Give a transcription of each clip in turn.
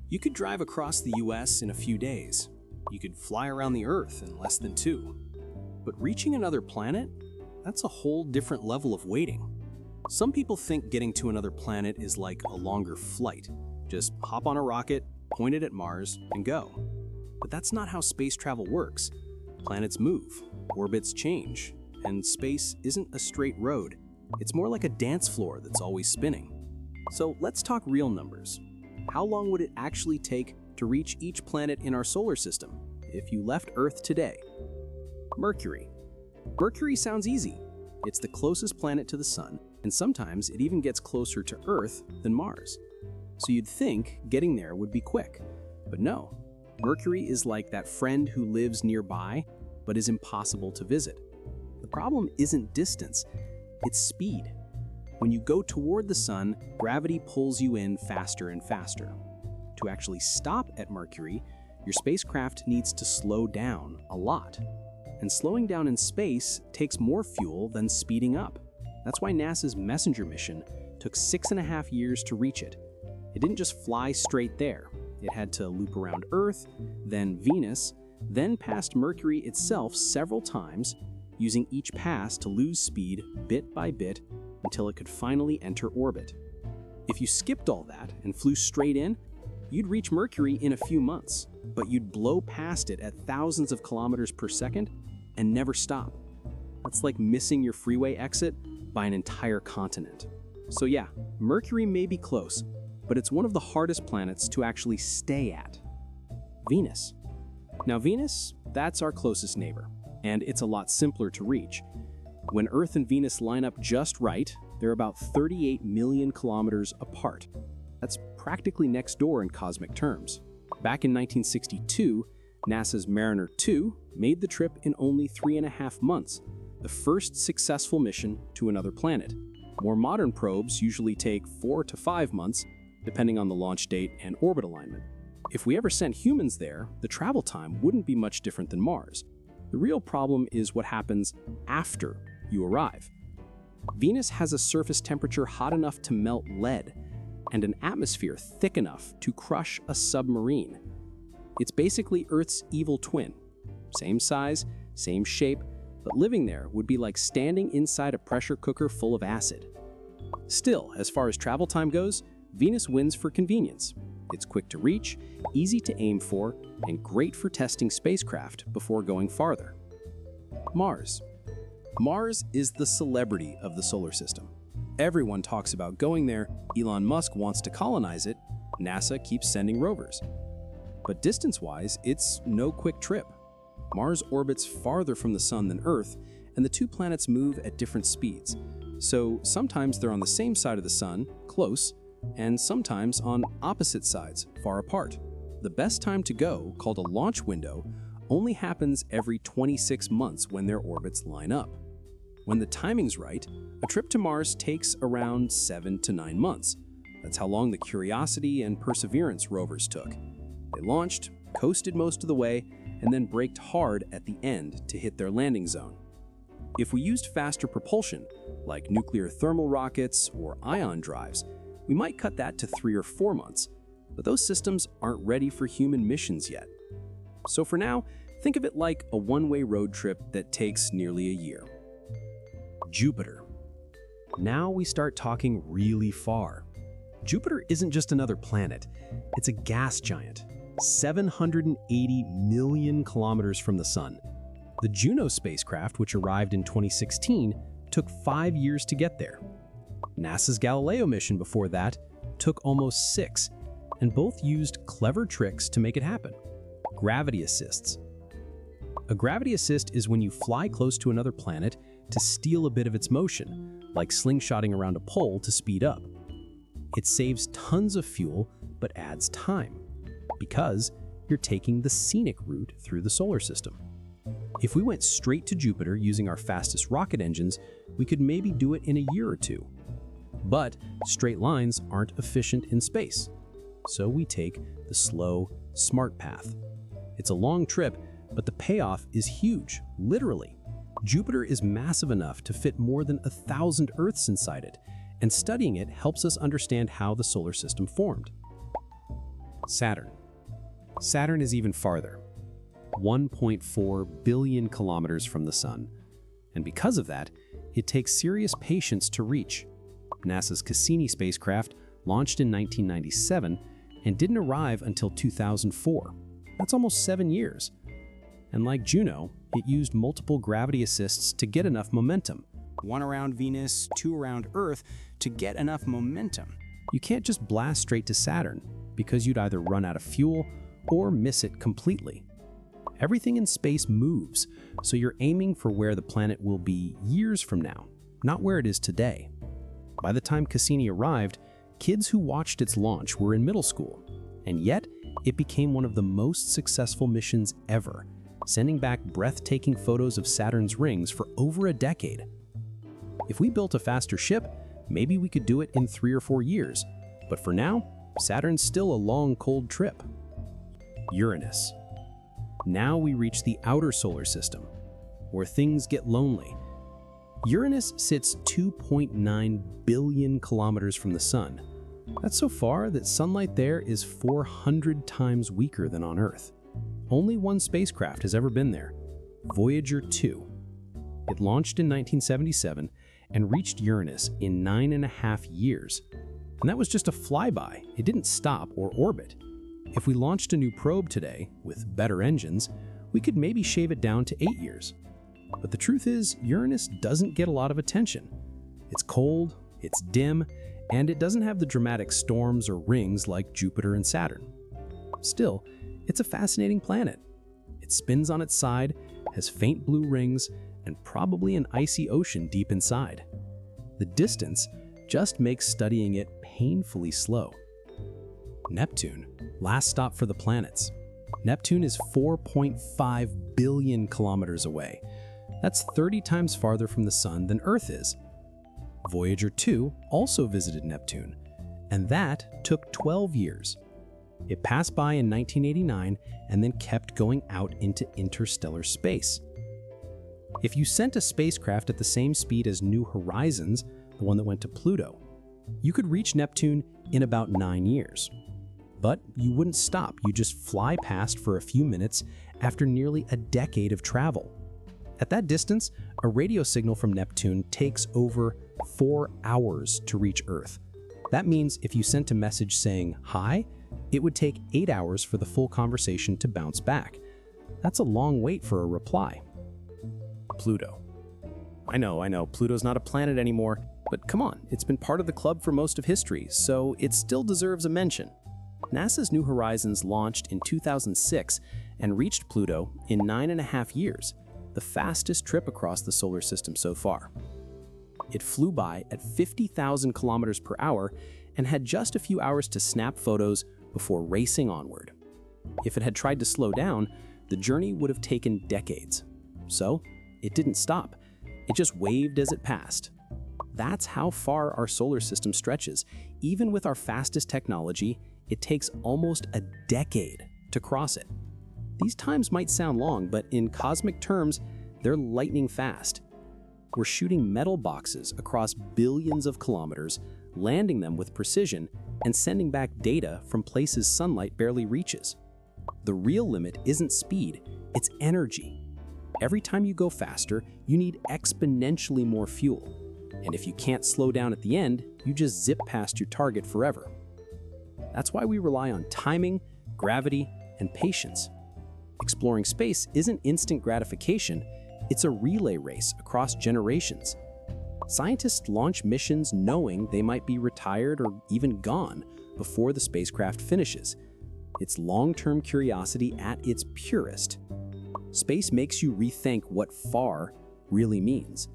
You could drive across the US in a few days. You could fly around the Earth in less than 2. But reaching another planet? That's a whole different level of waiting. Some people think getting to another planet is like a longer flight. Just hop on a rocket, point it at Mars, and go. But that's not how space travel works. Planets move, orbits change, and space isn't a straight road. It's more like a dance floor that's always spinning. So let's talk real numbers. How long would it actually take to reach each planet in our solar system if you left Earth today? Mercury. Mercury sounds easy. It's the closest planet to the Sun, and sometimes it even gets closer to Earth than Mars. So you'd think getting there would be quick. But no, Mercury is like that friend who lives nearby but is impossible to visit. The problem isn't distance, it's speed. When you go toward the Sun, gravity pulls you in faster and faster. To actually stop at Mercury, your spacecraft needs to slow down a lot. And slowing down in space takes more fuel than speeding up. That's why NASA's Messenger mission took 6.5 years to reach it. It didn't just fly straight there. It had to loop around Earth, then Venus, then past Mercury itself several times, using each pass to lose speed bit by bit until it could finally enter orbit. If you skipped all that and flew straight in, you'd reach Mercury in a few months, but you'd blow past it at thousands of kilometers per second and never stop. That's like missing your freeway exit by an entire continent. So yeah, Mercury may be close, but it's one of the hardest planets to actually stay at. Venus. Now Venus, that's our closest neighbor, and it's a lot simpler to reach. When Earth and Venus line up just right, they're about 38 million kilometers apart. That's practically next door in cosmic terms. Back in 1962, NASA's Mariner 2 made the trip in only 3.5 months, the first successful mission to another planet. More modern probes usually take 4 to 5 months, depending on the launch date and orbit alignment. If we ever sent humans there, the travel time wouldn't be much different than Mars. The real problem is what happens after you arrive. Venus has a surface temperature hot enough to melt lead, and an atmosphere thick enough to crush a submarine. It's basically Earth's evil twin. Same size, same shape, but living there would be like standing inside a pressure cooker full of acid. Still, as far as travel time goes, Venus wins for convenience. It's quick to reach, easy to aim for, and great for testing spacecraft before going farther. Mars. Mars is the celebrity of the solar system. Everyone talks about going there, Elon Musk wants to colonize it, NASA keeps sending rovers. But distance-wise, it's no quick trip. Mars orbits farther from the Sun than Earth, and the two planets move at different speeds. So sometimes they're on the same side of the Sun, close, and sometimes on opposite sides, far apart. The best time to go, called a launch window, only happens every 26 months when their orbits line up. When the timing's right, a trip to Mars takes around 7 to 9 months. That's how long the Curiosity and Perseverance rovers took. They launched, coasted most of the way, and then braked hard at the end to hit their landing zone. If we used faster propulsion, like nuclear thermal rockets or ion drives, we might cut that to 3 or 4 months, but those systems aren't ready for human missions yet. So for now, think of it like a one-way road trip that takes nearly a year. Jupiter. Now we start talking really far. Jupiter isn't just another planet, it's a gas giant, 780 million kilometers from the Sun. The Juno spacecraft, which arrived in 2016, took 5 years to get there. NASA's Galileo mission before that took almost 6, and both used clever tricks to make it happen. Gravity assists. A gravity assist is when you fly close to another planet to steal a bit of its motion, like slingshotting around a pole to speed up. It saves tons of fuel, but adds time, because you're taking the scenic route through the solar system. If we went straight to Jupiter using our fastest rocket engines, we could maybe do it in a year or 2. But straight lines aren't efficient in space, so we take the slow, smart path. It's a long trip, but the payoff is huge, literally. Jupiter is massive enough to fit more than 1,000 Earths inside it, and studying it helps us understand how the solar system formed. Saturn. Saturn is even farther, 1.4 billion kilometers from the Sun. And because of that, it takes serious patience to reach. NASA's Cassini spacecraft launched in 1997 and didn't arrive until 2004. That's almost 7 years. And like Juno, it used multiple gravity assists to get enough momentum. One around Venus, two around Earth, to get enough momentum. You can't just blast straight to Saturn, because you'd either run out of fuel or miss it completely. Everything in space moves, so you're aiming for where the planet will be years from now, not where it is today. By the time Cassini arrived, kids who watched its launch were in middle school, and yet it became one of the most successful missions ever, sending back breathtaking photos of Saturn's rings for over a decade. If we built a faster ship, maybe we could do it in 3 or 4 years, but for now, Saturn's still a long, cold trip. Uranus. Now we reach the outer solar system, where things get lonely. Uranus sits 2.9 billion kilometers from the Sun. That's so far that sunlight there is 400 times weaker than on Earth. Only one spacecraft has ever been there, Voyager 2. It launched in 1977 and reached Uranus in 9.5 years. And that was just a flyby. It didn't stop or orbit. If we launched a new probe today, with better engines, we could maybe shave it down to 8 years. But the truth is, Uranus doesn't get a lot of attention. It's cold, it's dim, and it doesn't have the dramatic storms or rings like Jupiter and Saturn. Still, it's a fascinating planet. It spins on its side, has faint blue rings, and probably an icy ocean deep inside. The distance just makes studying it painfully slow. Neptune, last stop for the planets. Neptune is 4.5 billion kilometers away. That's 30 times farther from the Sun than Earth is. Voyager 2 also visited Neptune, and that took 12 years. It passed by in 1989 and then kept going out into interstellar space. If you sent a spacecraft at the same speed as New Horizons, the one that went to Pluto, you could reach Neptune in about 9 years. But you wouldn't stop, you just fly past for a few minutes after nearly a decade of travel. At that distance, a radio signal from Neptune takes over 4 hours to reach Earth. That means if you sent a message saying hi, it would take 8 hours for the full conversation to bounce back. That's a long wait for a reply. Pluto. I know, Pluto's not a planet anymore, but come on, it's been part of the club for most of history, so it still deserves a mention. NASA's New Horizons launched in 2006 and reached Pluto in 9.5 years, the fastest trip across the solar system so far. It flew by at 50,000 kilometers per hour and had just a few hours to snap photos before racing onward. If it had tried to slow down, the journey would have taken decades. So, it didn't stop. It just waved as it passed. That's how far our solar system stretches. Even with our fastest technology, it takes almost a decade to cross it. These times might sound long, but in cosmic terms, they're lightning fast. We're shooting metal boxes across billions of kilometers, landing them with precision, and sending back data from places sunlight barely reaches. The real limit isn't speed, it's energy. Every time you go faster, you need exponentially more fuel. And if you can't slow down at the end, you just zip past your target forever. That's why we rely on timing, gravity, and patience. Exploring space isn't instant gratification, it's a relay race across generations. Scientists launch missions knowing they might be retired or even gone before the spacecraft finishes. It's long-term curiosity at its purest. Space makes you rethink what far really means.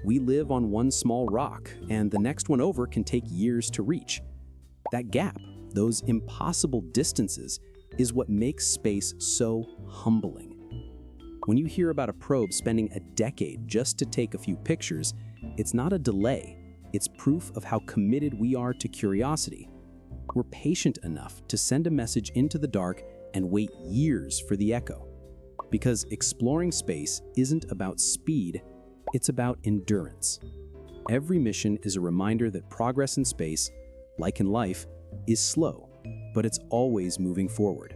We live on one small rock, and the next one over can take years to reach. That gap, those impossible distances, is what makes space so humbling. When you hear about a probe spending a decade just to take a few pictures, it's not a delay, it's proof of how committed we are to curiosity. We're patient enough to send a message into the dark and wait years for the echo. Because exploring space isn't about speed, it's about endurance. Every mission is a reminder that progress in space, like in life, is slow, but it's always moving forward.